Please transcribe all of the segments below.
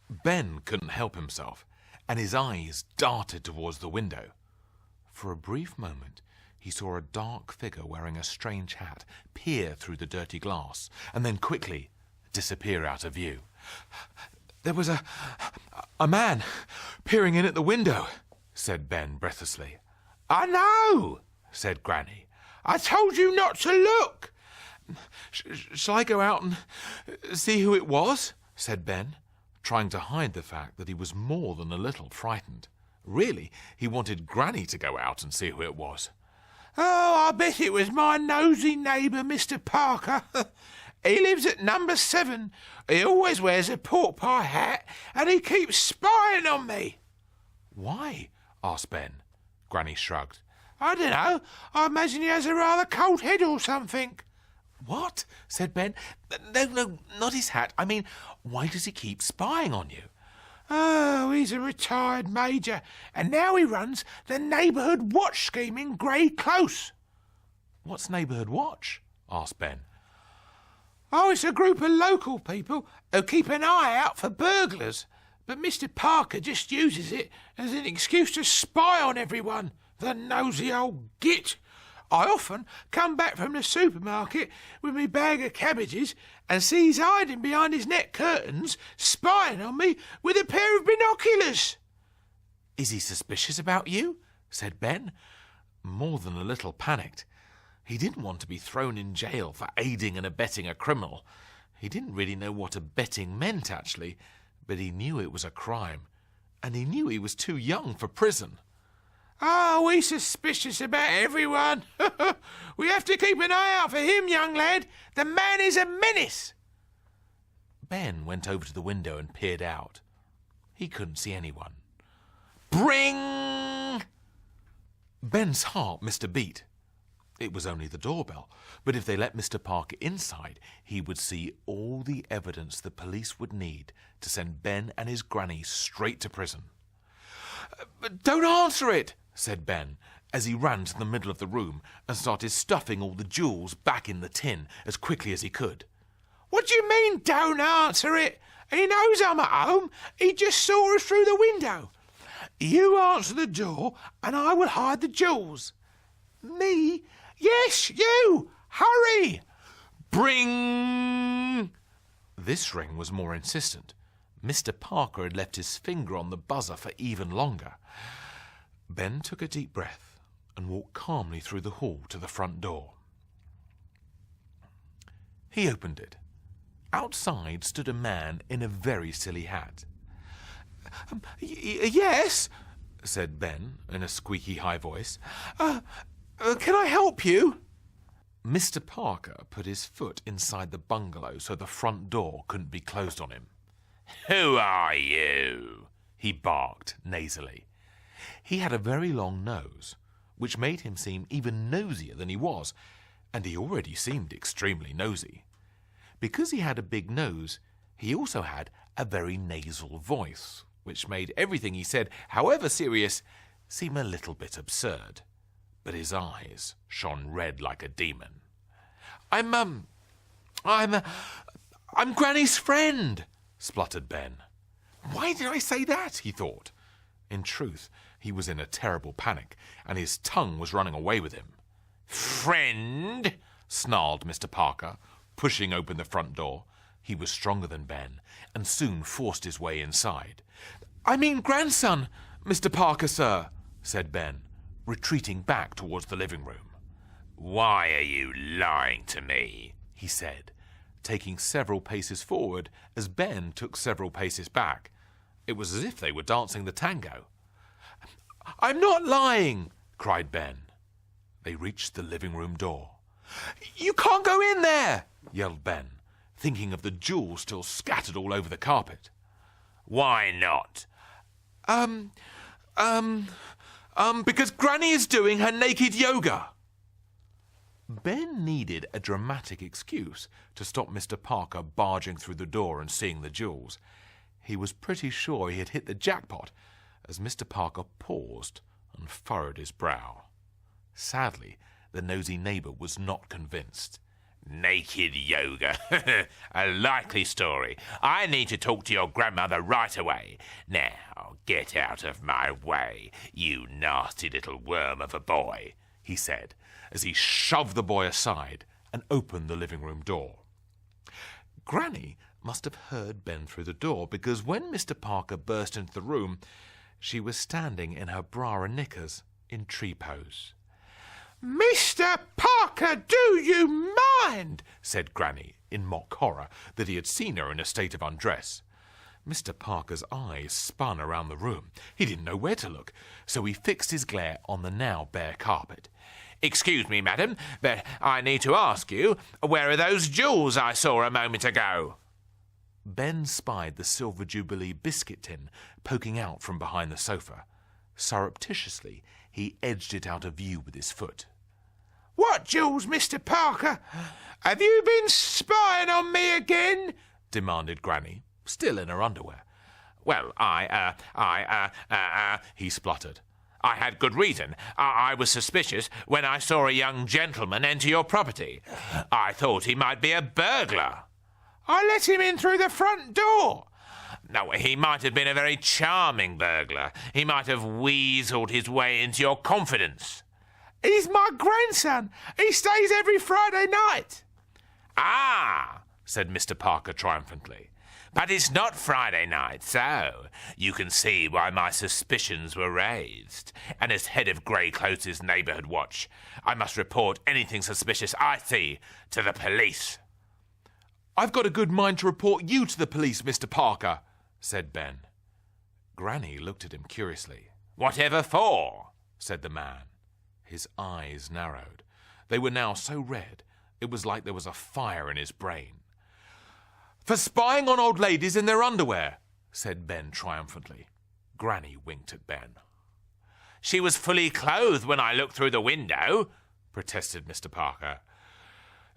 Ben couldn't help himself, and his eyes darted towards the window. For a brief moment, he saw a dark figure wearing a strange hat peer through the dirty glass, and then quickly disappear out of view. "There was a man peering in at the window," said Ben breathlessly. "I know," said Granny. "I told you not to look." Shall I go out and see who it was?" said Ben, trying to hide the fact that he was more than a little frightened. Really, he wanted Granny to go out and see who it was. "Oh, I bet it was my nosy neighbour, Mr. Parker. He lives at number 7. He always wears a pork pie hat, and he keeps spying on me." "Why?" asked Ben. Granny shrugged. "I don't know. I imagine he has a rather cold head or something." "What?" said Ben. No, not his hat. I mean, why does he keep spying on you?" "Oh, he's a retired major, and now he runs the Neighbourhood Watch scheme in Grey Close." "What's Neighbourhood Watch?" asked Ben. "Oh, it's a group of local people who keep an eye out for burglars. But Mr. Parker just uses it as an excuse to spy on everyone, the nosy old git. I often come back from the supermarket with me bag of cabbages and see he's hiding behind his net curtains, spying on me with a pair of binoculars." "Is he suspicious about you?" said Ben, more than a little panicked. He didn't want to be thrown in jail for aiding and abetting a criminal. He didn't really know what abetting meant, actually, but he knew it was a crime, and he knew he was too young for prison. "Oh, he's suspicious about everyone. We have to keep an eye out for him, young lad. The man is a menace." Ben went over to the window and peered out. He couldn't see anyone. Bring! Ben's heart missed a beat. It was only the doorbell, but if they let Mr. Parker inside, he would see all the evidence the police would need to send Ben and his granny straight to prison. "Don't answer it," said Ben, as he ran to the middle of the room and started stuffing all the jewels back in the tin as quickly as he could. "What do you mean, don't answer it? He knows I'm at home. He just saw us through the window. You answer the door, and I will hide the jewels." "Me?" "Yes, you! Hurry!" Bring! This ring was more insistent. Mr. Parker had left his finger on the buzzer for even longer. Ben took a deep breath and walked calmly through the hall to the front door. He opened it. Outside stood a man in a very silly hat. Yes, said Ben in a squeaky high voice. Can I help you? Mr. Parker put his foot inside the bungalow so the front door couldn't be closed on him. "Who are you?" he barked nasally. He had a very long nose, which made him seem even nosier than he was, and he already seemed extremely nosy. Because he had a big nose, he also had a very nasal voice, which made everything he said, however serious, seem a little bit absurd. But his eyes shone red like a demon. I'm Granny's friend," spluttered Ben. Why did I say that, he thought. In truth, he was in a terrible panic, and his tongue was running away with him. "Friend?" snarled Mr. Parker, pushing open the front door. He was stronger than Ben, and soon forced his way inside. "I mean grandson, Mr. Parker, sir," said Ben, retreating back towards the living room. "Why are you lying to me?" he said, taking several paces forward as Ben took several paces back. It was as if they were dancing the tango. "I'm not lying," cried Ben. They reached the living room door. "You can't go in there," yelled Ben, thinking of the jewels still scattered all over the carpet. "Why not?" Because Granny is doing her naked yoga." Ben needed a dramatic excuse to stop Mr. Parker barging through the door and seeing the jewels. He was pretty sure he had hit the jackpot as Mr. Parker paused and furrowed his brow. Sadly, the nosy neighbour was not convinced. Naked yoga. A likely story. I need to talk to your grandmother right away. Now, get out of my way, you nasty little worm of a boy, he said, as he shoved the boy aside and opened the living room door. Granny must have heard Ben through the door, because when Mr. Parker burst into the room, she was standing in her bra and knickers in tree pose. Mr. Parker, do you mind? Said Granny in mock horror that he had seen her in a state of undress. Mr. Parker's eyes spun around the room. He didn't know where to look, so he fixed his glare on the now bare carpet. Excuse me, madam, but I need to ask you, where are those jewels I saw a moment ago? Ben spied the Silver Jubilee biscuit tin poking out from behind the sofa. Surreptitiously, he edged it out of view with his foot. What jewels, Mr. Parker? Have you been spying on me again? Demanded Granny, still in her underwear. Well, he spluttered. I had good reason. I was suspicious when I saw a young gentleman enter your property. I thought he might be a burglar. I let him in through the front door. No, he might have been a very charming burglar. He might have weaseled his way into your confidence. He's my grandson. He stays every Friday night. Ah, said Mr. Parker triumphantly. But it's not Friday night, so you can see why my suspicions were raised. And as head of Grey Close's neighbourhood watch, I must report anything suspicious I see to the police. I've got a good mind to report you to the police, Mr. Parker, said Ben. Granny looked at him curiously. Whatever for? Said the man. His eyes narrowed. They were now so red, it was like there was a fire in his brain. For spying on old ladies in their underwear, said Ben triumphantly. Granny winked at Ben. She was fully clothed when I looked through the window, protested Mr. Parker.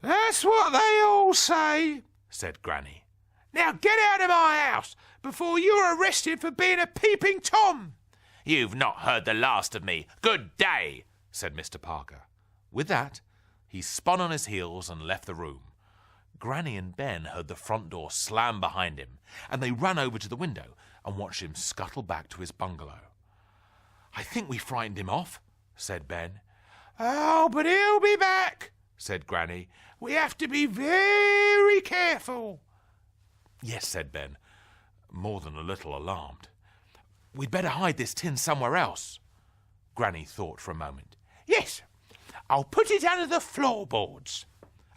That's what they all say, said Granny. Now get out of my house before you're arrested for being a peeping Tom. You've not heard the last of me. Good day, said Mr. Parker. With that, he spun on his heels and left the room. Granny and Ben heard the front door slam behind him, and they ran over to the window and watched him scuttle back to his bungalow. I think we frightened him off, said Ben. Oh, but he'll be back, said Granny. We have to be very careful. Yes, said Ben, more than a little alarmed. We'd better hide this tin somewhere else. Granny thought for a moment. Yes, I'll put it under the floorboards.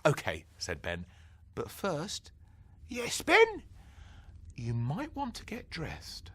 OK, said Ben. But first... Yes, Ben? You might want to get dressed.